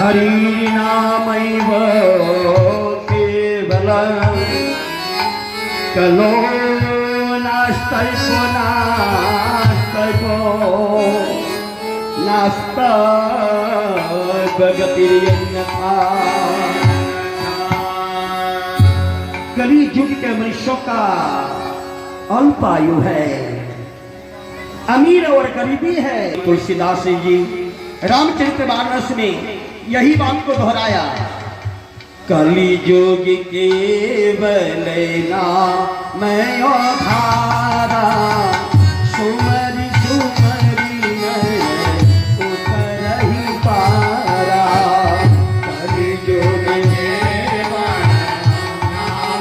हरिनामैव केवलं कलो नास्तैको नास्तैको नास्तगतिर्यन्यथा। कली युग के मनुष्यों का अल्प आयु है, अमीर और गरीबी है। तुलसीदास जी रामचरितमानस में यही बात को दोहराया। कली युग केवल नामय धारा सुमरि सुमरि नर उतरहि पारा। कली युग केवल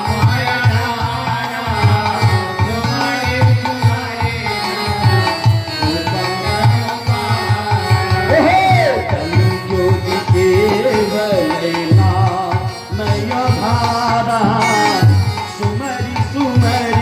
नामय धारा सुमरि सुमरि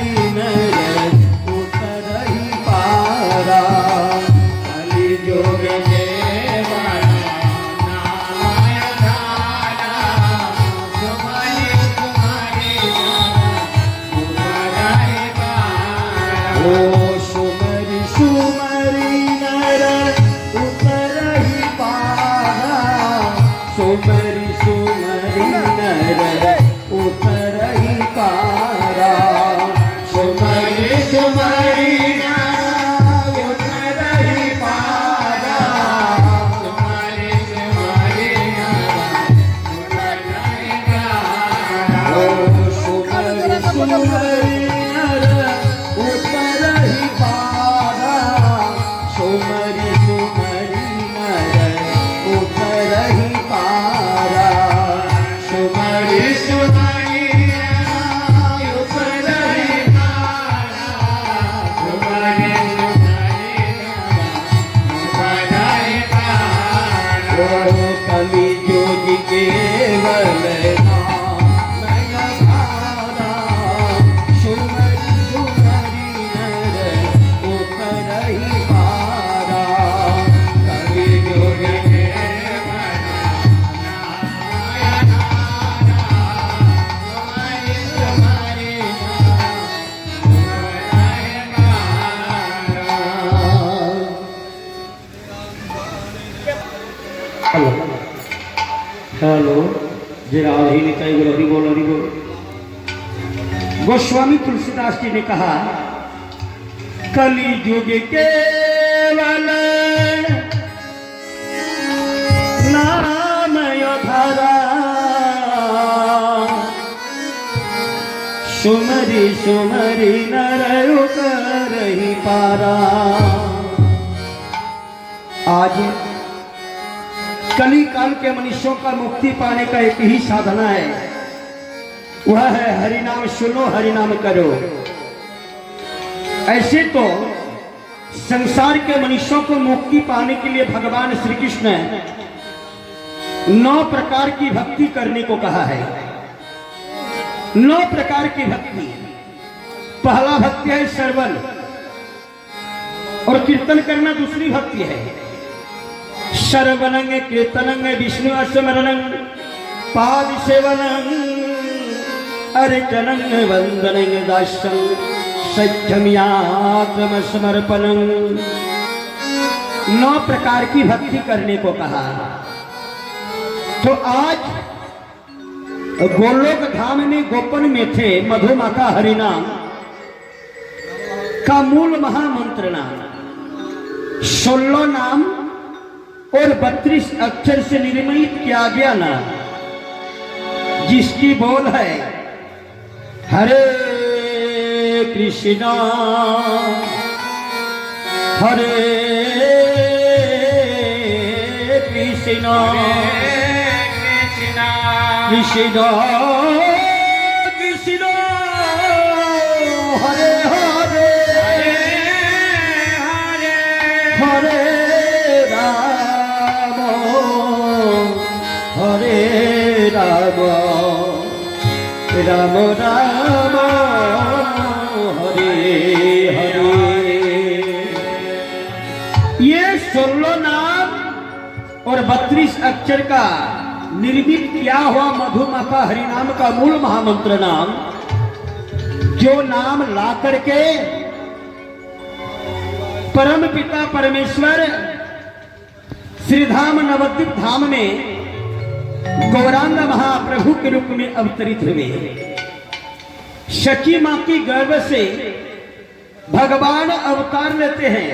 हेलो जी राधे निताई बोल हरि बोल हरि बोल। गोस्वामी तुलसीदास जी ने कहा कली युग केवल नामय धारा सुमरि सुमरि नर उतरहि पारा। आज कली काल के मनुष्यों का मुक्ति पाने का एक ही साधना है, वह है हरिनाम सुनो हरिनाम करो। ऐसे तो संसार के मनुष्यों को मुक्ति पाने के लिए भगवान श्री कृष्ण 9 प्रकार की भक्ति करने को कहा है। 9 प्रकार की भक्ति। पहला भक्ति है श्रवण और कीर्तन करना, दूसरी भक्ति है श्रवणंग कीर्तनंग विष्णु स्मरणंग पाद सेवनंग अर्चनंग वंदनंग दास्यं सत्यमियात्म समर्पणंग। 9 प्रकार की भक्ति करने को कहा। तो आज गोलोक धाम में गोपन में थे मधुमाखा हरिनाम का मूल महामंत्र नाम 16 नाम और 32 अक्षर से निर्मित किया गया नाम, जिसकी बोल है हरे कृष्णा हरे कृष्णा कृष्णा कृष्णा कृष्णा हरे हरे हरे हरे राम राम हरे हरे। ये 16 नाम और 32 अक्षर का निर्मित किया हुआ मधुमाखा हरिनाम का मूल महामंत्र नाम, जो नाम ला करके परम पिता परमेश्वर श्रीधाम नवद्वीप धाम में गौरांग महाप्रभु के रूप में अवतरित हुए। सची मां की गर्भ से भगवान अवतार लेते हैं।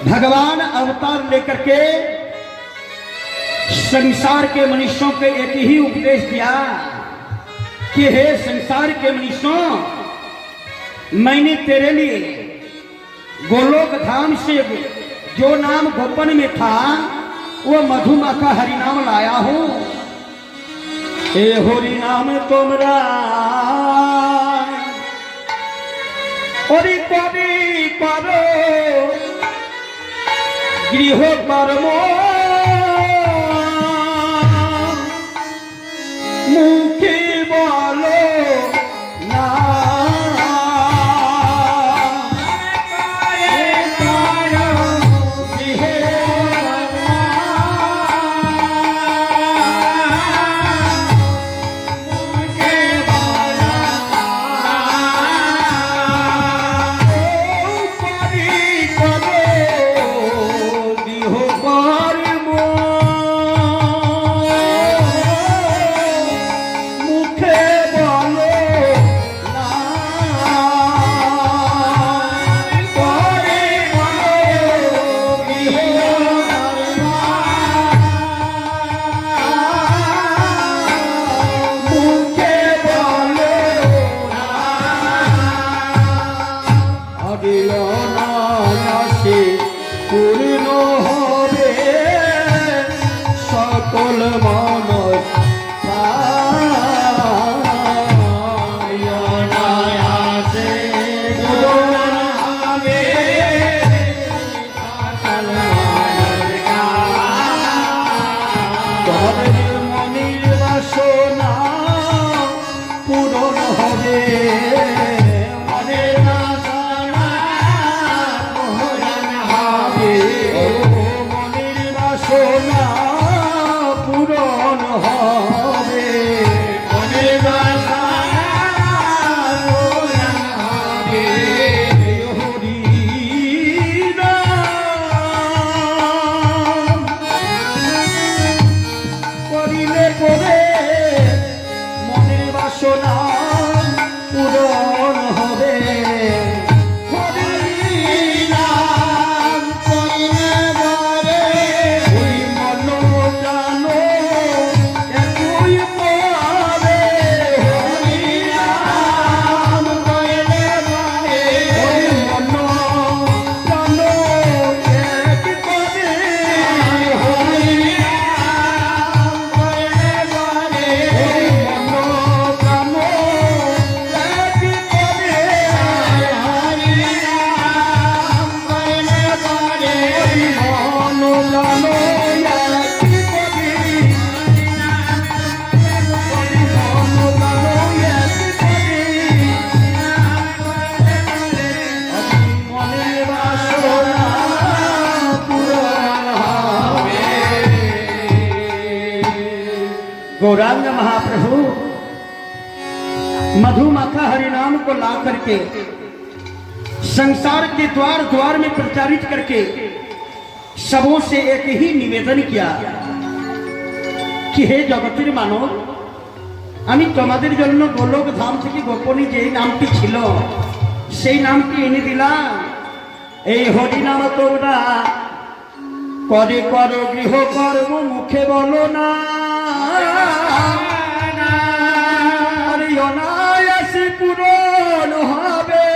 भगवान अवतार लेकर के संसार के मनुष्यों को एक ही उपदेश दिया कि हे संसार के मनुष्यों, मैंने तेरे लिए गोलोक धाम से जो नाम गोपन में था वो मधुमाखा हरिनाम लाया हूं। ए हरि नाम तुमरा और करी करो गृह कर्म मुखे बोलो ना गौरांग महाप्रभु मधुमाखा हरिनाम को ला करके संसार के द्वार द्वार में प्रचारित करके सबों से एक ही निवेदन किया कि हे जगतेर मानव, आमी तोमादेर जन्य गोलोक धाम থেকে গোপনে যে নামটি ছিল সেই নামটি এনে দিলাম। এই হরি নাম তোমরা করে করো গৃহ কর্ম মুখে বলো না, অনায়াসে পূরণ হবে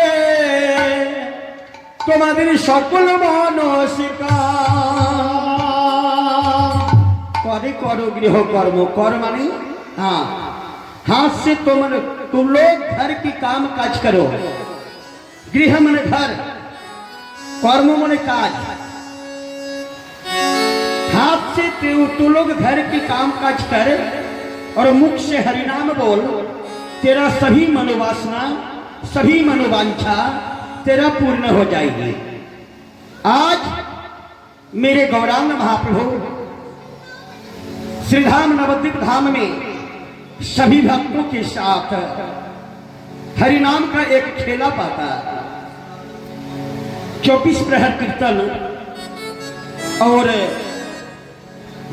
তোমাদের সকল মানসিকা। করে করো गृह कर्म, कर माने हाँ हाथ से तुम लोग घर की काम काज करो। गृह माने घर, कर्म माने काज। हाथ से तू लोग घर की काम काज कर और मुख से हरिनाम बोल, तेरा सभी मनोवासना सभी मनोवांछा तेरा पूर्ण हो जाएगी। आज मेरे गौरांग महाप्रभु श्रीधाम नवद्वीप धाम में सभी भक्तों के साथ हरिनाम का एक खेला पाता, 24 प्रहर कीर्तन और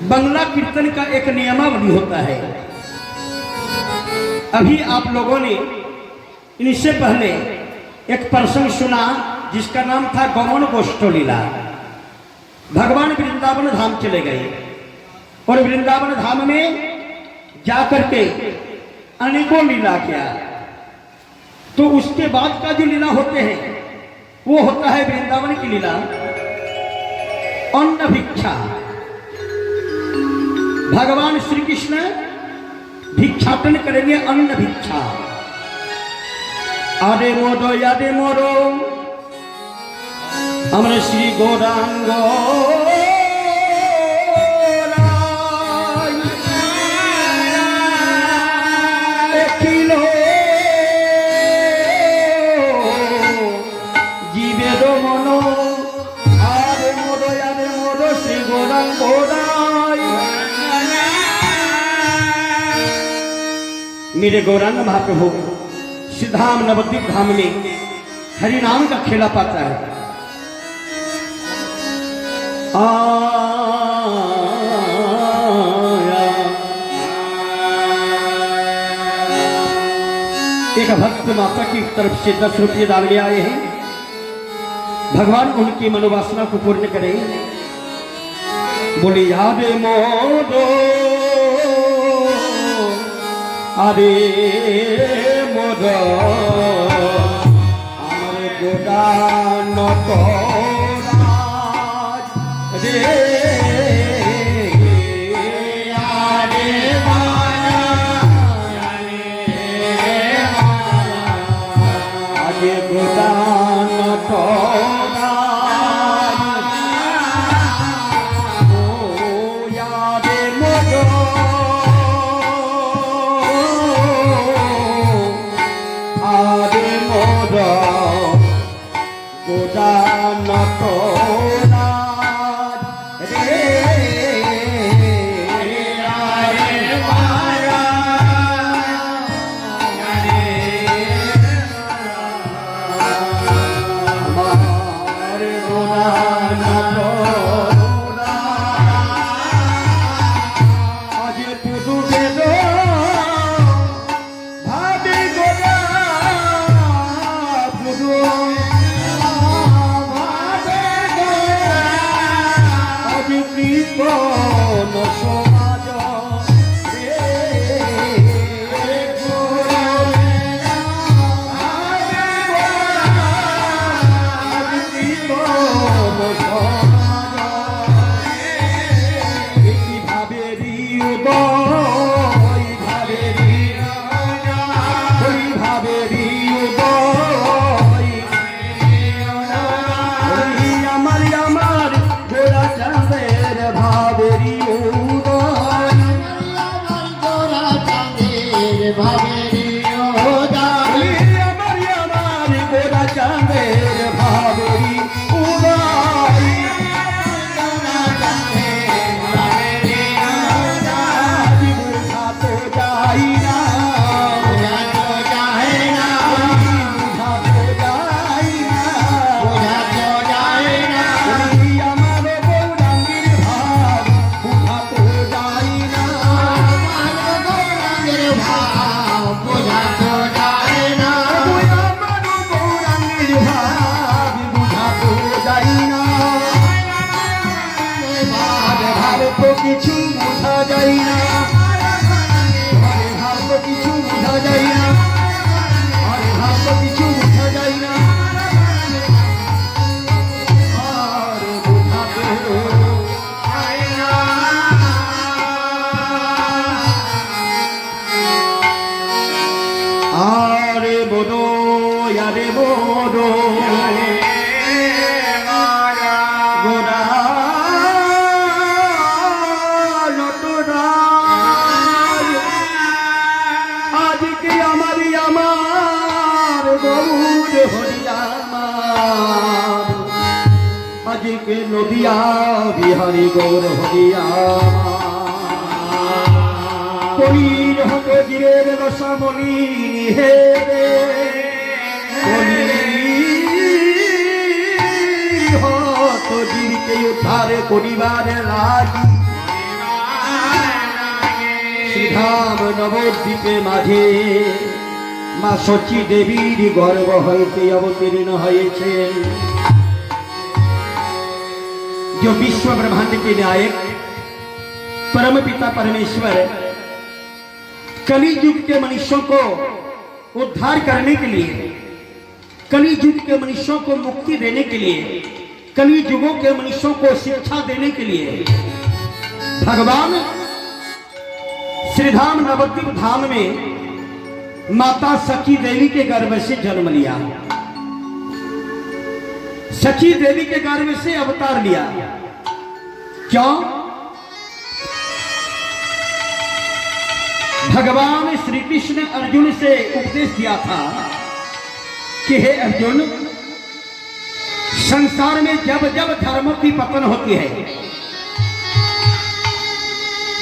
बंगला कीर्तन का एक नियमावली होता है। अभी आप लोगों ने इनसे पहले एक प्रसंग सुना जिसका नाम था गौमन गोष्ठ लीला। भगवान वृंदावन धाम चले गए और वृंदावन धाम में जाकर के अनेकों लीला किया। तो उसके बाद का जो लीला होते हैं वो होता है वृंदावन की लीला अन्न भिक्षा। भगवान श्री कृष्ण भिक्षाटन करेंगे, अन्न भिक्षा। आदे मोरो अमर श्री गौरांग मेरे गौरांग महाप्रभु श्रीधाम नवद्वीप धाम में हरिनाम का खेला पाता है। एक भक्त माता की तरफ से 10 रुपये डाल के आए हैं। भगवान उनकी मनोवासना को पूर्ण करें। बोले याद मोदो आरे मोद आमर गोदान रे आरे गोदान মাঝে কে নদিয়া বিহারী গৌর হরিয়া কলির হত জীবের রসামণি হে রে কলির হত জীবকে উদ্ধার করিবার লাগি শ্রীধাম নবদ্বীপে মাঝে মা শচী দেবীর গর্ভ হইতে অবতীর্ণ হয়েছে। जो विश्व ब्रह्मांड के नायक परम पिता परमेश्वर कली युग के मनुष्यों को उद्धार करने के लिए, कली युग के मनुष्यों को मुक्ति देने के लिए, कली युगों के मनुष्यों को शिक्षा देने के लिए भगवान श्रीधाम नवद्वीप धाम में माता सखी देवी के गर्भ से जन्म लिया, सखी देवी के गर्भ से अवतार लिया। क्यों? भगवान श्री कृष्ण ने अर्जुन से उपदेश दिया था कि हे अर्जुन, संसार में जब जब धर्मों की पतन होती है,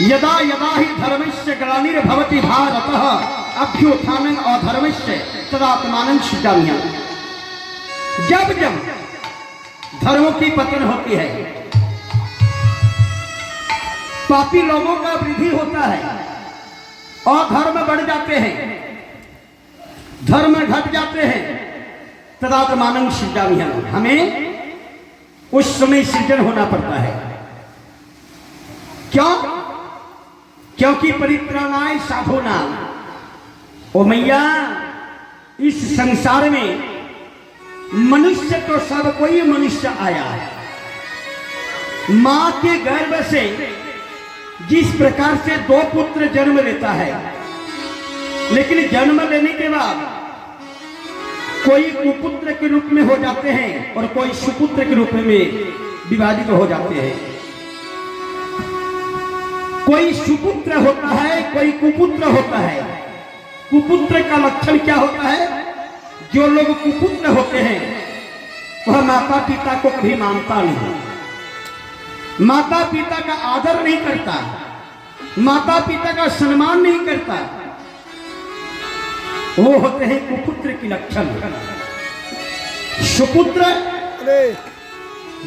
यदा यदा ही धर्मस्य ग्लानिर्भवति भारतः अभ्युत्थानं अधर्मस्य तदात्मानं सृजाम्यहम्। जब जब धर्मों की पतन होती है, पापी लोगों का वृद्धि होता है और धर्म बढ़ जाते हैं, धर्म घट जाते हैं, तदात्मानं सृजाम्यहम्। हमें उस समय सृजन होना पड़ता है। क्यों? क्योंकि परित्राणाय साधूनां, ओ मैया, इस संसार में मनुष्य तो सब कोई मनुष्य आया, मां के गर्भ से जिस प्रकार से दो पुत्र जन्म लेता है, लेकिन जन्म लेने के बाद कोई कुपुत्र के रूप में हो जाते हैं और कोई सुपुत्र के रूप में विभाजित हो जाते हैं। कोई सुपुत्र होता है, कोई कुपुत्र होता है। कुपुत्र का लक्षण क्या होता है? जो लोग कुपुत्र होते हैं वह माता पिता को कभी मानता नहीं, माता पिता का आदर नहीं करता, माता पिता का सम्मान नहीं करता। वो होते हैं कुपुत्र की लक्षण। सुपुत्र,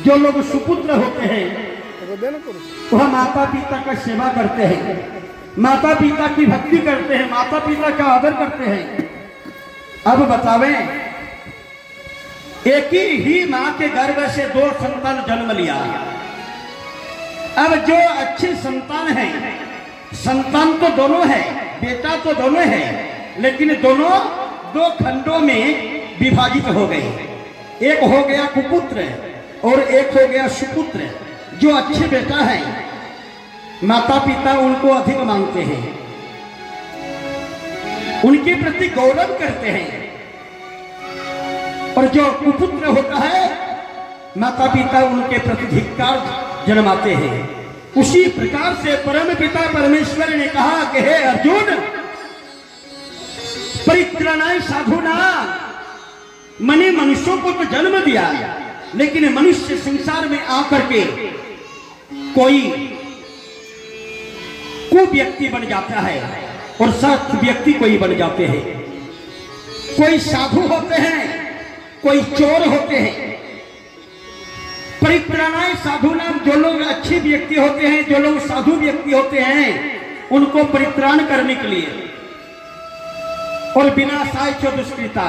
जो लोग सुपुत्र होते हैं वह माता पिता का सेवा करते हैं, माता पिता की भक्ति करते हैं, माता पिता का आदर करते हैं। अब बतावें, एक ही मां के गर्भ से दो संतान जन्म लिया। अब जो अच्छे संतान हैं, संतान तो दोनों है, बेटा तो दोनों है, लेकिन दोनों दो खंडों में विभाजित हो गए। एक हो गया कुपुत्र और एक हो गया सुपुत्र। जो अच्छे बेटा है, माता पिता उनको अधिक मानते हैं, उनके प्रति गौरव करते हैं, और जो कुपुत्र होता है, माता पिता उनके प्रति धिक्कार जन्माते हैं। उसी प्रकार से परम पिता परमेश्वर ने कहा कि हे अर्जुन, परित्राणाय साधूनां, मैंने मनुष्यों को तो जन्म दिया, लेकिन मनुष्य संसार में आकर के कोई व्यक्ति बन जाता है और सत व्यक्ति कोई बन जाते हैं। कोई साधु होते हैं, कोई चोर होते हैं। परित्राणाय साधूनां, जो लोग अच्छे व्यक्ति होते हैं, जो लोग साधु व्यक्ति होते हैं, उनको परित्राण करने के लिए, और विनाशाय च दुष्कृता,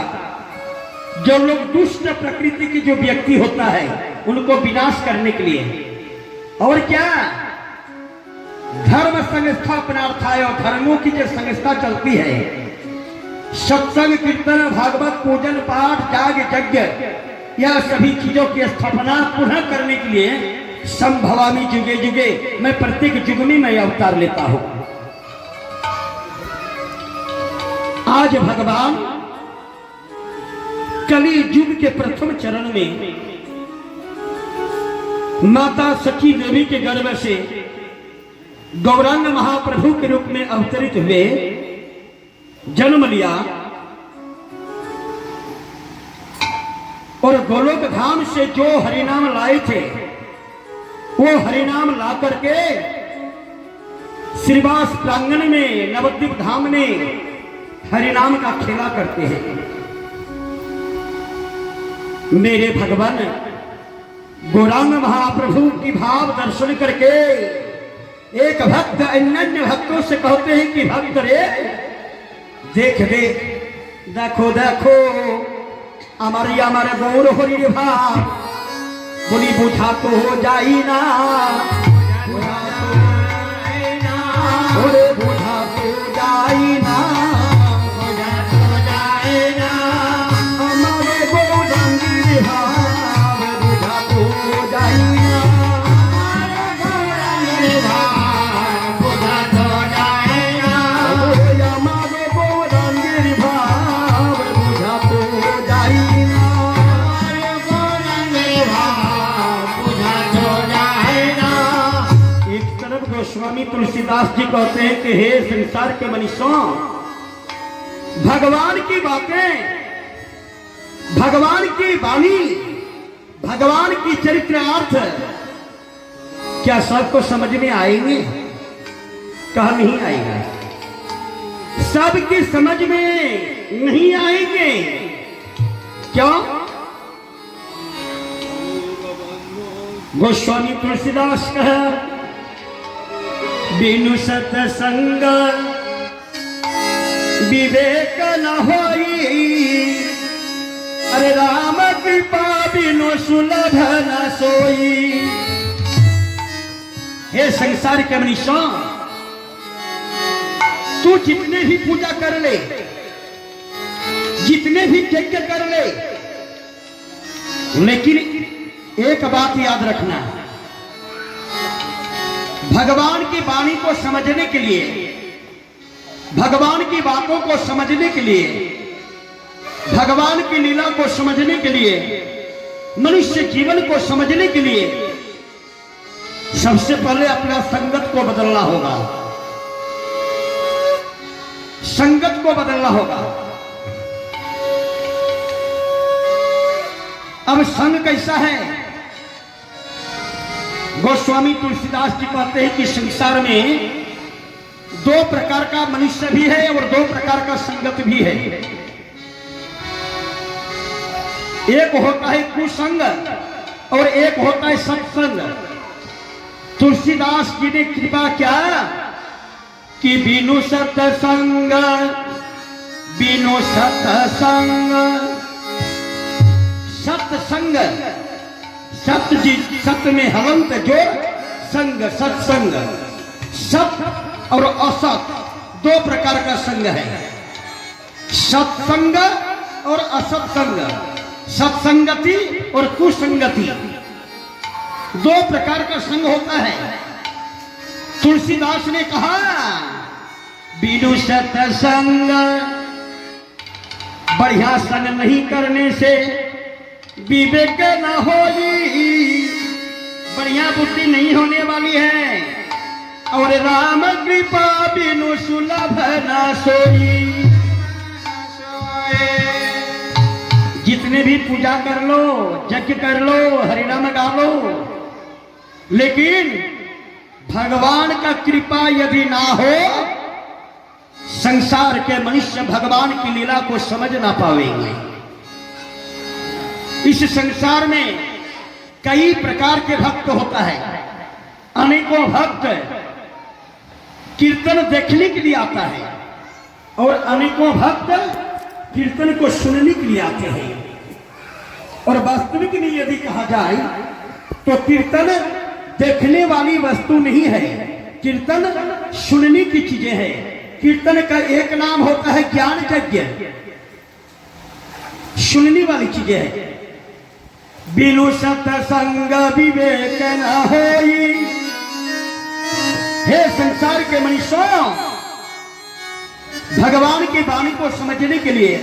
जो लोग दुष्ट प्रकृति की जो व्यक्ति होता है उनको विनाश करने के लिए। और क्या? धर्म संस्थापनार्थाय, धर्मों की जो संस्था चलती है, सत्संग कीर्तन भागवत पूजन पाठ जाग यज्ञ, यह सभी चीजों की स्थापना पुनः करने के लिए संभवामी जुगे जुगे, मैं प्रत्येक युग में मैं अवतार लेता हूं। आज भगवान कली युग के प्रथम चरण में माता सखी देवी के गर्भ से गौरांग महाप्रभु के रूप में अवतरित हुए, जन्म लिया। और गोलोक धाम से जो हरिनाम लाए थे वो हरिनाम ला करके श्रीवास प्रांगण में नवद्वीप धाम में हरिनाम का खेला करते हैं। मेरे भगवान गौरांग महाप्रभु की भाव दर्शन करके एक भक्त अन्य भक्तों से कहते हैं कि भक्त रे देख देख देखो देखो हमारी हमारे गौर हरि भाव बोली बुझा तो हो जाई ना बोले बुझा तो जाई ना हमारे गौरंगी भाव बुझा तो जाई ना स्वामी तुलसीदास जी कहते हैं कि हे संसार के मनुष्यों, भगवान की बातें, भगवान की वाणी, भगवान की चरित्रार्थ क्या सबको समझ में आएंगे? कहा नहीं आएगा, सबकी समझ में नहीं आएंगे। क्यों? गोस्वामी तुलसीदास कहा बिनु सत्संग विवेक न होई, अरे राम कृपा बिनु सुलभ न सोई। हे संसार के मनुष्यों, तू जितने भी पूजा कर ले, जितने भी यज्ञ कर ले, लेकिन एक बात याद रखना, भगवान की वाणी को समझने के लिए, भगवान की बातों को समझने के लिए, भगवान की लीला को समझने के लिए, मनुष्य जीवन को समझने के लिए सबसे पहले अपना संगत को बदलना होगा, संगत को बदलना होगा। अब संग कैसा है? गोस्वामी तुलसीदास जी कहते हैं कि संसार में दो प्रकार का मनुष्य भी है और दो प्रकार का संगत भी है। एक होता है कुसंग और एक होता है सत्संग। तुलसीदास जी ने कृपा क्या कि बिनु सत्संग, बिनु सत्संग, सत्संग सत्य जी, सत्य में हलंत जो संग, सत्संग, सत और असत दो प्रकार का संग है। सत्संग और असत्संग, सत्संगति और कुसंगति दो प्रकार का संग होता है। तुलसीदास ने कहा बिनु सत्संग, बढ़िया संग नहीं करने से विवेक न होई, बढ़िया बुद्धि नहीं होने वाली है। और राम कृपा बिनु सुलभ न सोई। जितने भी पूजा कर लो, यज्ञ कर लो, हरिनाम गा लो, लेकिन भगवान का कृपा यदि ना हो, संसार के मनुष्य भगवान की लीला को समझ ना पाएंगे। इस संसार में कई प्रकार के भक्त होता है। अनेकों भक्त कीर्तन देखने के लिए आता है और अनेकों भक्त कीर्तन को सुनने के लिए आते हैं। और वास्तविक में यदि कहा जाए तो कीर्तन देखने वाली वस्तु नहीं है, कीर्तन सुनने की चीजें हैं। कीर्तन का एक नाम होता है ज्ञान यज्ञ, सुनने वाली चीजें हैं। बिनु सत्संग विवेक न होई। हे संसार के मनुष्यों, भगवान की वाणी को समझने के लिए,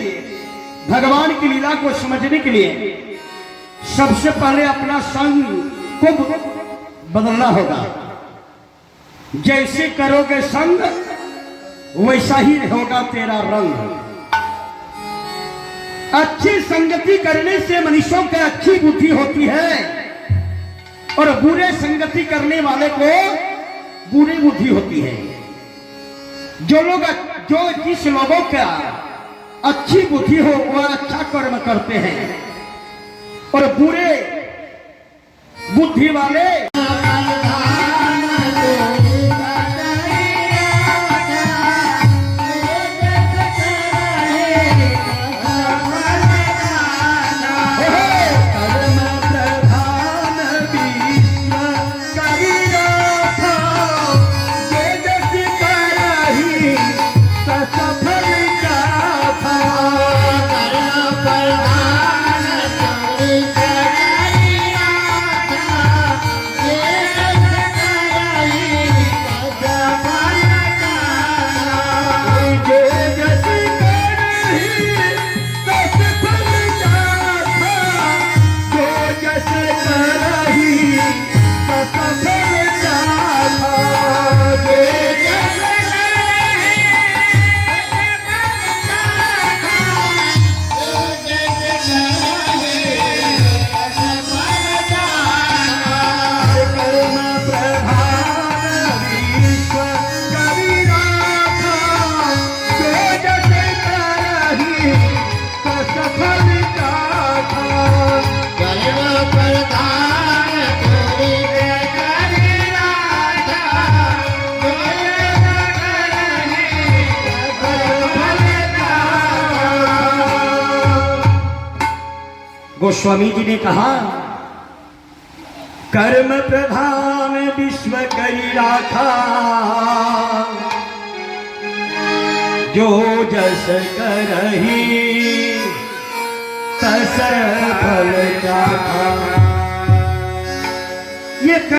भगवान की लीला को समझने के लिए सबसे पहले अपना संग को बदलना होगा। जैसे करोगे संग वैसा ही होगा तेरा रंग। अच्छी संगति करने से मनुष्यों की अच्छी बुद्धि होती है और बुरे संगति करने वाले को बुरी बुद्धि होती है। जो जिस लोगों का अच्छी बुद्धि हो वह अच्छा कर्म करते हैं और बुरे बुद्धि वाले गोस्वामी जी ने कहा कर्म प्रधान विश्व करी राखा, जो जस करही तस फल चाखा। ये